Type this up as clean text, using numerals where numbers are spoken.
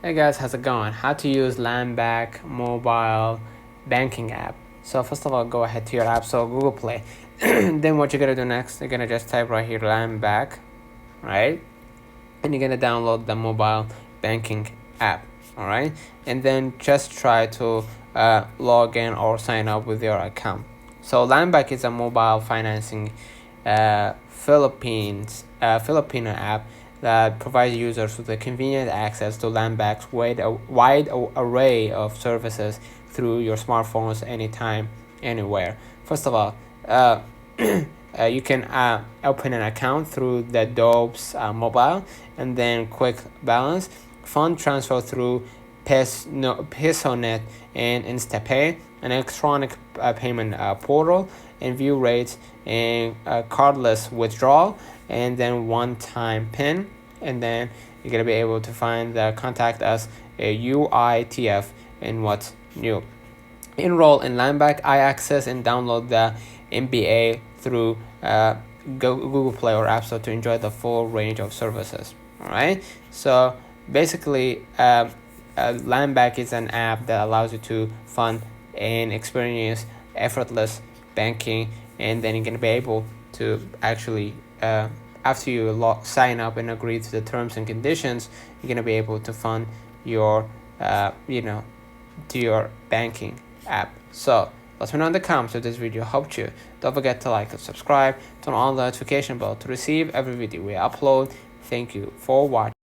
Hey guys, how's it going? How to use LANDBANK mobile banking app. So first of all, go ahead to your app store, Google Play. Then what you're gonna do next, you're gonna just type right here LANDBANK, right? And you're gonna download the mobile banking app, all right? And then just try to log in or sign up with your account. So LANDBANK is a mobile financing Filipino app that provides users with a convenient access to LANDBANK's wide array of services through your smartphones anytime, anywhere. First of all, you can open an account through the Dope's mobile, and then quick balance, fund transfer through PesoNet and InstaPay, an electronic payment portal, and view rates and cardless withdrawal, and then one-time PIN, and then you're gonna be able to find the contact us a UITF and what's new. Enroll in LANDBANK, iAccess, and download the MBA through Google Play or App Store to enjoy the full range of services. All right. So basically, LANDBANK is an app that allows you to fund and experience effortless banking, and then you're gonna be able to actually after you sign up and agree to the terms and conditions, you're gonna be able to fund your to your banking app. So let me know in the comments if this video helped you. Don't forget to like and subscribe, turn on the notification bell to receive every video we upload. Thank you for watching.